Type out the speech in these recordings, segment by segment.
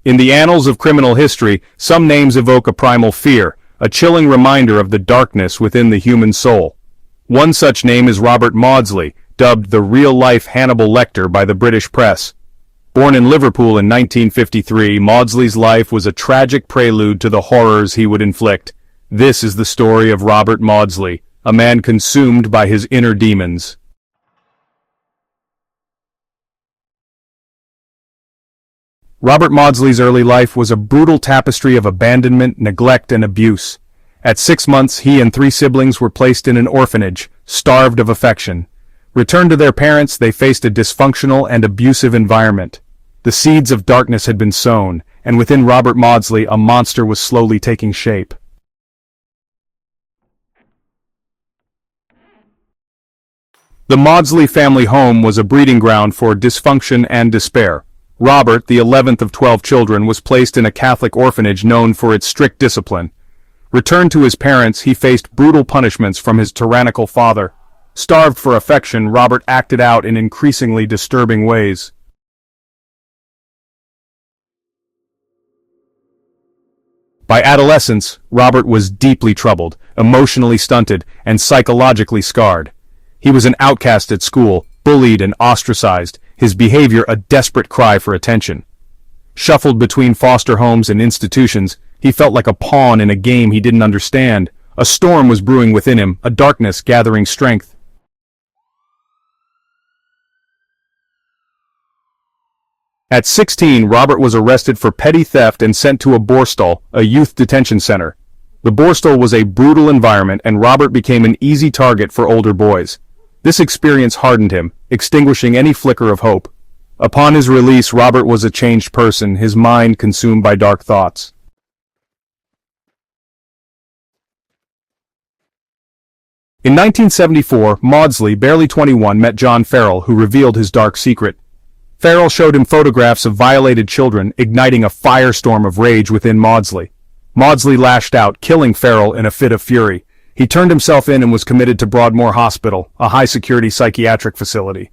In the annals of criminal history, some names evoke a primal fear, a chilling reminder of the darkness within the human soul. One such name is Robert Maudsley, dubbed the real-life Hannibal Lecter by the British press. Born in Liverpool in 1953, Maudsley's life was a tragic prelude to the horrors he would inflict. This is the story of Robert Maudsley, a man consumed by his inner demons. Robert Maudsley's early life was a brutal tapestry of abandonment, neglect, and abuse. At 6 months, he and 3 siblings were placed in an orphanage, starved of affection. Returned to their parents, they faced a dysfunctional and abusive environment. The seeds of darkness had been sown, and within Robert Maudsley a monster was slowly taking shape. The Maudsley family home was a breeding ground for dysfunction and despair. Robert, the 11th of 12 children, was placed in a Catholic orphanage known for its strict discipline. Returned to his parents, he faced brutal punishments from his tyrannical father. Starved for affection, Robert acted out in increasingly disturbing ways. By adolescence, Robert was deeply troubled, emotionally stunted, and psychologically scarred. He was an outcast at school, bullied and ostracized, his behavior a desperate cry for attention. Shuffled between foster homes and institutions, he felt like a pawn in a game he didn't understand. A storm was brewing within him, a darkness gathering strength. At 16, Robert was arrested for petty theft and sent to a Borstal, a youth detention center. The Borstal was a brutal environment, and Robert became an easy target for older boys. This experience hardened him, extinguishing any flicker of hope. Upon his release, Robert was a changed person, his mind consumed by dark thoughts. In 1974, Maudsley, barely 21, met John Farrell, who revealed his dark secret. Farrell showed him photographs of violated children, igniting a firestorm of rage within Maudsley. Maudsley lashed out, killing Farrell in a fit of fury. He turned himself in and was committed to Broadmoor Hospital, a high-security psychiatric facility.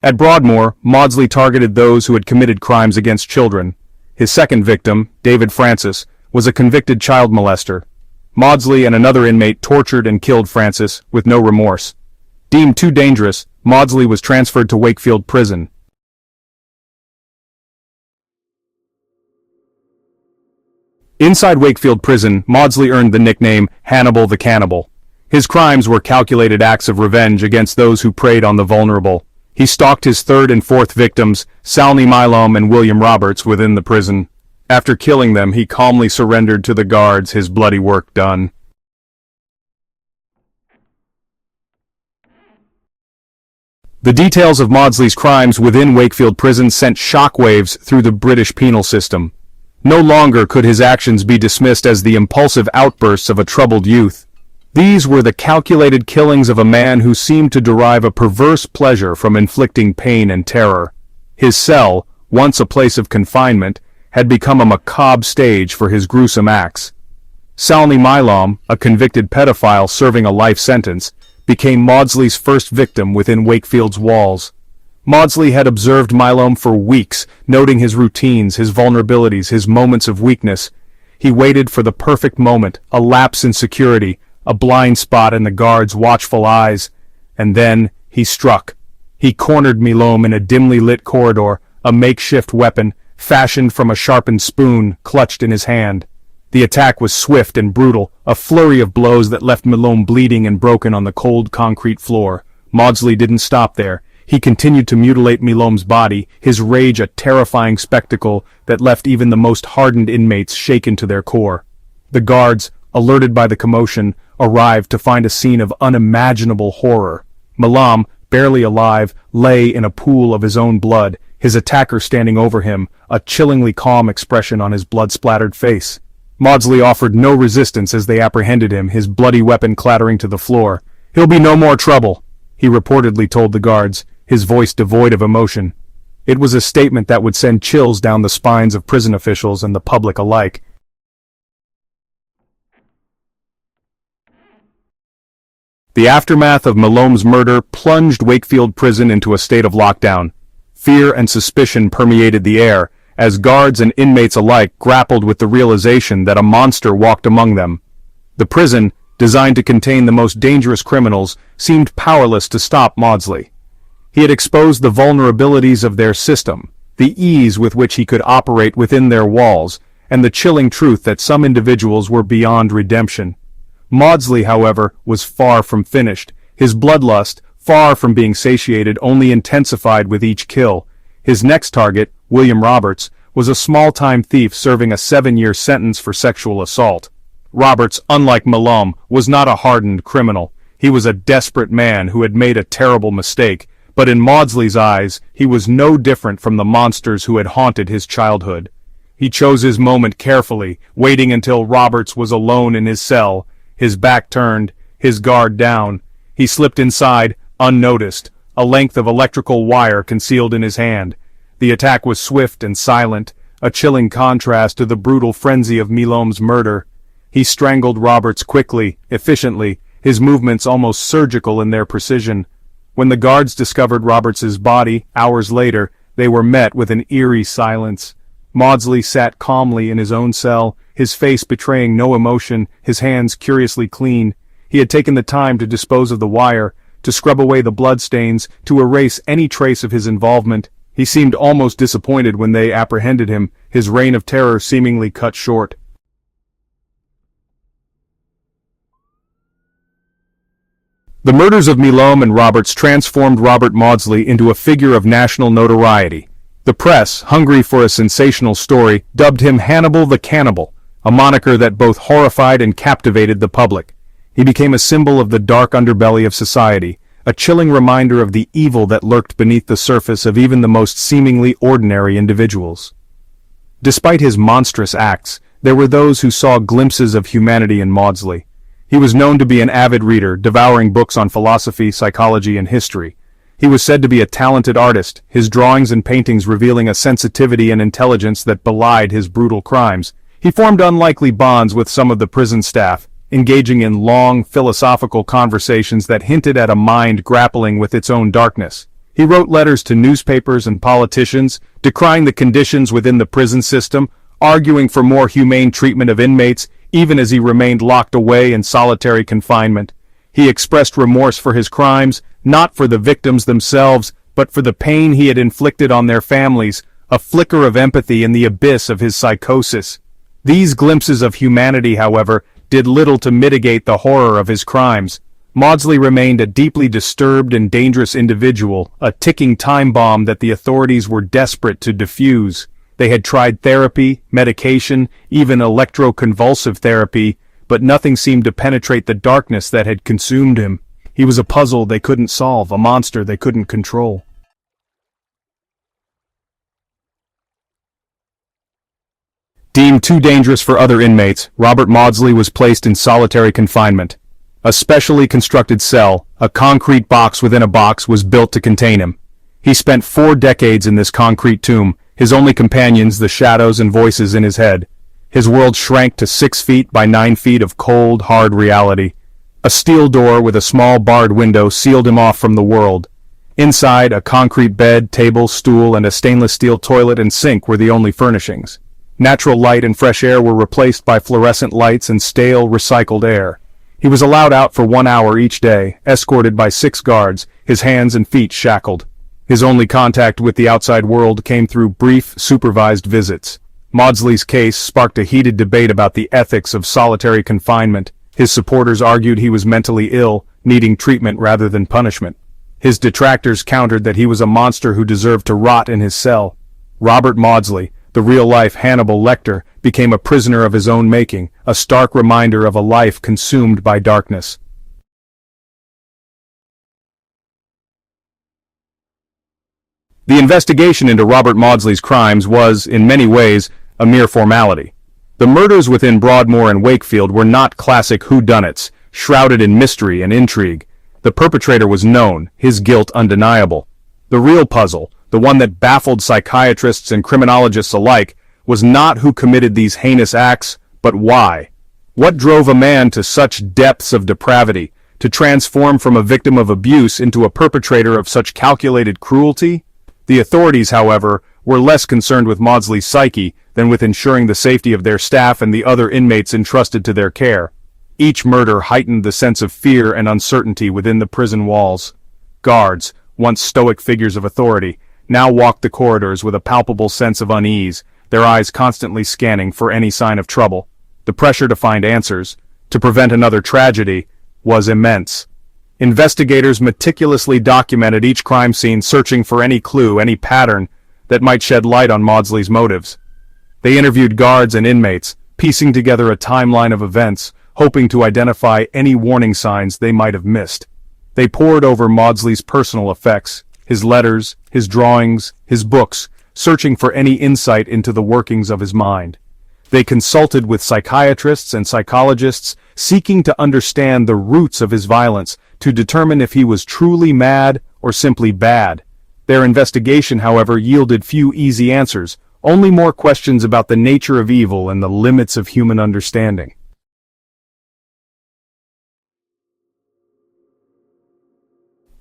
At Broadmoor, Maudsley targeted those who had committed crimes against children. His second victim, David Francis, was a convicted child molester. Maudsley and another inmate tortured and killed Francis, with no remorse. Deemed too dangerous, Maudsley was transferred to Wakefield Prison. Inside Wakefield Prison, Maudsley earned the nickname Hannibal the Cannibal. His crimes were calculated acts of revenge against those who preyed on the vulnerable. He stalked his third and fourth victims, Salney Milom and William Roberts, within the prison. After killing them, he calmly surrendered to the guards, his bloody work done. The details of Maudsley's crimes within Wakefield Prison sent shockwaves through the British penal system. No longer could his actions be dismissed as the impulsive outbursts of a troubled youth. These were the calculated killings of a man who seemed to derive a perverse pleasure from inflicting pain and terror. His cell, once a place of confinement, had become a macabre stage for his gruesome acts. Salney Milom, a convicted pedophile serving a life sentence, became Maudsley's first victim within Wakefield's walls. Maudsley had observed Milom for weeks, noting his routines, his vulnerabilities, his moments of weakness. He waited for the perfect moment, a lapse in security, a blind spot in the guard's watchful eyes, and then he struck. He cornered Milom in a dimly lit corridor, a makeshift weapon, fashioned from a sharpened spoon, clutched in his hand. The attack was swift and brutal, a flurry of blows that left Milom bleeding and broken on the cold concrete floor. Maudsley didn't stop there. He continued to mutilate Milom's body, his rage a terrifying spectacle that left even the most hardened inmates shaken to their core. The guards, alerted by the commotion, arrived to find a scene of unimaginable horror. Milom, barely alive, lay in a pool of his own blood, his attacker standing over him, a chillingly calm expression on his blood-splattered face. Maudsley offered no resistance as they apprehended him, his bloody weapon clattering to the floor. "He'll be no more trouble," he reportedly told the guards, his voice devoid of emotion. It was a statement that would send chills down the spines of prison officials and the public alike. The aftermath of Malome's murder plunged Wakefield Prison into a state of lockdown. Fear and suspicion permeated the air, as guards and inmates alike grappled with the realization that a monster walked among them. The prison, designed to contain the most dangerous criminals, seemed powerless to stop Maudsley. He had exposed the vulnerabilities of their system, the ease with which he could operate within their walls, and the chilling truth that some individuals were beyond redemption. Maudsley, however, was far from finished. His bloodlust, far from being satiated, only intensified with each kill. His next target, William Roberts, was a small-time thief serving a 7-year sentence for sexual assault. Roberts, unlike Malone, was not a hardened criminal. He was a desperate man who had made a terrible mistake, but in Maudsley's eyes, he was no different from the monsters who had haunted his childhood. He chose his moment carefully, waiting until Roberts was alone in his cell, his back turned, his guard down. He slipped inside, unnoticed, a length of electrical wire concealed in his hand. The attack was swift and silent, a chilling contrast to the brutal frenzy of Malome's murder. He strangled Roberts quickly, efficiently, his movements almost surgical in their precision. When the guards discovered Roberts's body, hours later, they were met with an eerie silence. Maudsley sat calmly in his own cell, his face betraying no emotion, his hands curiously clean. He had taken the time to dispose of the wire, to scrub away the bloodstains, to erase any trace of his involvement. He seemed almost disappointed when they apprehended him, his reign of terror seemingly cut short. The murders of Malone and Roberts transformed Robert Maudsley into a figure of national notoriety. The press, hungry for a sensational story, dubbed him Hannibal the Cannibal, a moniker that both horrified and captivated the public. He became a symbol of the dark underbelly of society, a chilling reminder of the evil that lurked beneath the surface of even the most seemingly ordinary individuals. Despite his monstrous acts, there were those who saw glimpses of humanity in Maudsley. He was known to be an avid reader, devouring books on philosophy, psychology, and history. He was said to be a talented artist, his drawings and paintings revealing a sensitivity and intelligence that belied his brutal crimes. He formed unlikely bonds with some of the prison staff, engaging in long, philosophical conversations that hinted at a mind grappling with its own darkness. He wrote letters to newspapers and politicians, decrying the conditions within the prison system, arguing for more humane treatment of inmates, even as he remained locked away in solitary confinement. He expressed remorse for his crimes, not for the victims themselves, but for the pain he had inflicted on their families, a flicker of empathy in the abyss of his psychosis. These glimpses of humanity, however, did little to mitigate the horror of his crimes. Maudsley remained a deeply disturbed and dangerous individual, a ticking time bomb that the authorities were desperate to defuse. They had tried therapy, medication, even electroconvulsive therapy, but nothing seemed to penetrate the darkness that had consumed him. He was a puzzle they couldn't solve, a monster they couldn't control. Deemed too dangerous for other inmates, Robert Maudsley was placed in solitary confinement. A specially constructed cell, a concrete box within a box, was built to contain him. He spent 4 decades in this concrete tomb, his only companions the shadows and voices in his head. His world shrank to 6 feet by 9 feet of cold, hard reality. A steel door with a small barred window sealed him off from the world. Inside, a concrete bed, table, stool, and a stainless steel toilet and sink were the only furnishings. Natural light and fresh air were replaced by fluorescent lights and stale, recycled air. He was allowed out for 1 hour each day, escorted by 6 guards, his hands and feet shackled. His only contact with the outside world came through brief, supervised visits. Maudsley's case sparked a heated debate about the ethics of solitary confinement. His supporters argued he was mentally ill, needing treatment rather than punishment. His detractors countered that he was a monster who deserved to rot in his cell. Robert Maudsley, the real-life Hannibal Lecter, became a prisoner of his own making, a stark reminder of a life consumed by darkness. The investigation into Robert Maudsley's crimes was, in many ways, a mere formality. The murders within Broadmoor and Wakefield were not classic whodunits, shrouded in mystery and intrigue. The perpetrator was known, his guilt undeniable. The real puzzle, the one that baffled psychiatrists and criminologists alike, was not who committed these heinous acts, but why. What drove a man to such depths of depravity, to transform from a victim of abuse into a perpetrator of such calculated cruelty? The authorities, however, were less concerned with Maudsley's psyche than with ensuring the safety of their staff and the other inmates entrusted to their care. Each murder heightened the sense of fear and uncertainty within the prison walls. Guards, once stoic figures of authority, now walked the corridors with a palpable sense of unease, their eyes constantly scanning for any sign of trouble. The pressure to find answers, to prevent another tragedy, was immense. Investigators meticulously documented each crime scene, searching for any clue, any pattern that might shed light on Maudsley's motives. They interviewed guards and inmates, piecing together a timeline of events, hoping to identify any warning signs they might have missed. They pored over Maudsley's personal effects, his letters, his drawings, his books, searching for any insight into the workings of his mind. They consulted with psychiatrists and psychologists, seeking to understand the roots of his violence, to determine if he was truly mad or simply bad. Their investigation, however, yielded few easy answers, only more questions about the nature of evil and the limits of human understanding.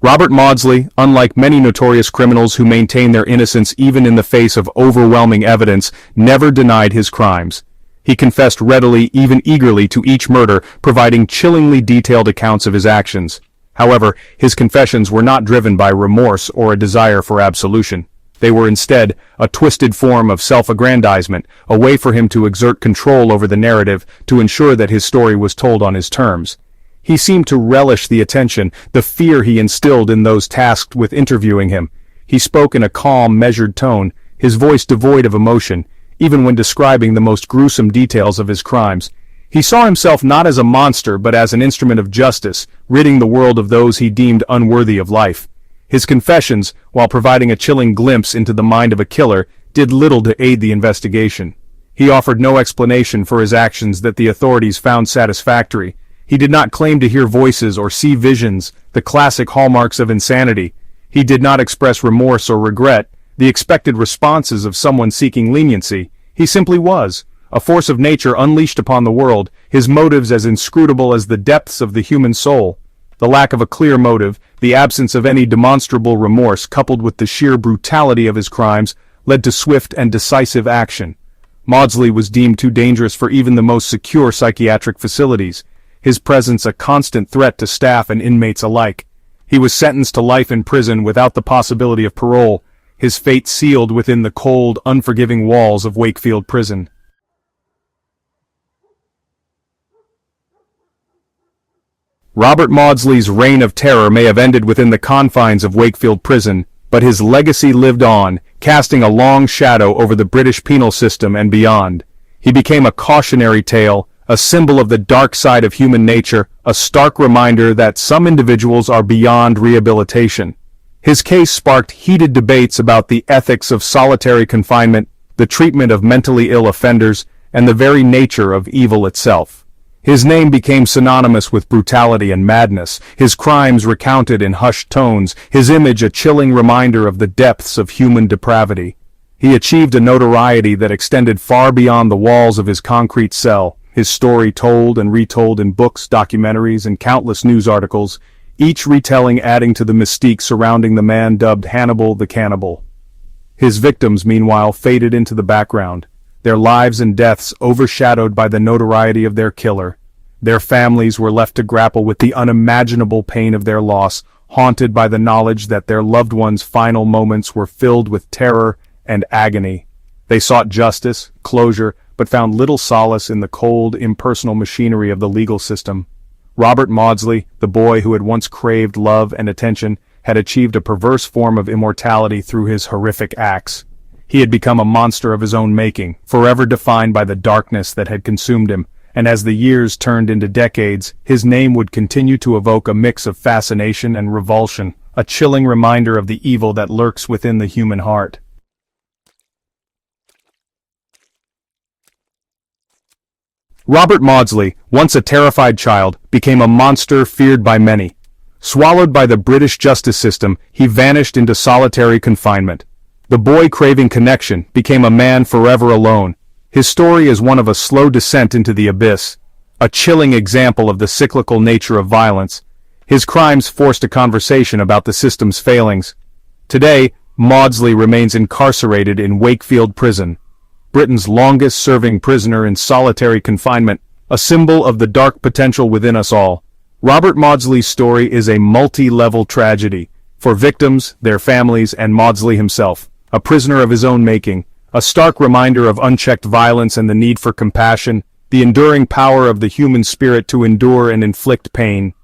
Robert Maudsley, unlike many notorious criminals who maintain their innocence even in the face of overwhelming evidence, never denied his crimes. He confessed readily, even eagerly, to each murder, providing chillingly detailed accounts of his actions. However, his confessions were not driven by remorse or a desire for absolution. They were instead a twisted form of self-aggrandizement, a way for him to exert control over the narrative, to ensure that his story was told on his terms. He seemed to relish the attention, the fear he instilled in those tasked with interviewing him. He spoke in a calm, measured tone, his voice devoid of emotion, even when describing the most gruesome details of his crimes. He saw himself not as a monster but as an instrument of justice, ridding the world of those he deemed unworthy of life. His confessions, while providing a chilling glimpse into the mind of a killer, did little to aid the investigation. He offered no explanation for his actions that the authorities found satisfactory. He did not claim to hear voices or see visions, the classic hallmarks of insanity. He did not express remorse or regret, the expected responses of someone seeking leniency. He simply was, a force of nature unleashed upon the world, his motives as inscrutable as the depths of the human soul. The lack of a clear motive, the absence of any demonstrable remorse, coupled with the sheer brutality of his crimes, led to swift and decisive action. Maudsley was deemed too dangerous for even the most secure psychiatric facilities, his presence a constant threat to staff and inmates alike. He was sentenced to life in prison without the possibility of parole, his fate sealed within the cold, unforgiving walls of Wakefield Prison. Robert Maudsley's reign of terror may have ended within the confines of Wakefield Prison, but his legacy lived on, casting a long shadow over the British penal system and beyond. He became a cautionary tale, a symbol of the dark side of human nature, a stark reminder that some individuals are beyond rehabilitation. His case sparked heated debates about the ethics of solitary confinement, the treatment of mentally ill offenders, and the very nature of evil itself. His name became synonymous with brutality and madness, his crimes recounted in hushed tones, his image a chilling reminder of the depths of human depravity. He achieved a notoriety that extended far beyond the walls of his concrete cell, his story told and retold in books, documentaries, and countless news articles, each retelling adding to the mystique surrounding the man dubbed Hannibal the Cannibal. His victims, meanwhile, faded into the background, their lives and deaths overshadowed by the notoriety of their killer. Their families were left to grapple with the unimaginable pain of their loss, haunted by the knowledge that their loved ones' final moments were filled with terror and agony. They sought justice, closure, but found little solace in the cold, impersonal machinery of the legal system. Robert Maudsley, the boy who had once craved love and attention, had achieved a perverse form of immortality through his horrific acts. He had become a monster of his own making, forever defined by the darkness that had consumed him, and as the years turned into decades, his name would continue to evoke a mix of fascination and revulsion, a chilling reminder of the evil that lurks within the human heart. Robert Maudsley, once a terrified child, became a monster feared by many. Swallowed by the British justice system, he vanished into solitary confinement. The boy craving connection became a man forever alone. His story is one of a slow descent into the abyss, a chilling example of the cyclical nature of violence. His crimes forced a conversation about the system's failings. Today, Maudsley remains incarcerated in Wakefield Prison, Britain's longest-serving prisoner in solitary confinement, a symbol of the dark potential within us all. Robert Maudsley's story is a multi-level tragedy, for victims, their families, and Maudsley himself, a prisoner of his own making, a stark reminder of unchecked violence and the need for compassion, the enduring power of the human spirit to endure and inflict pain.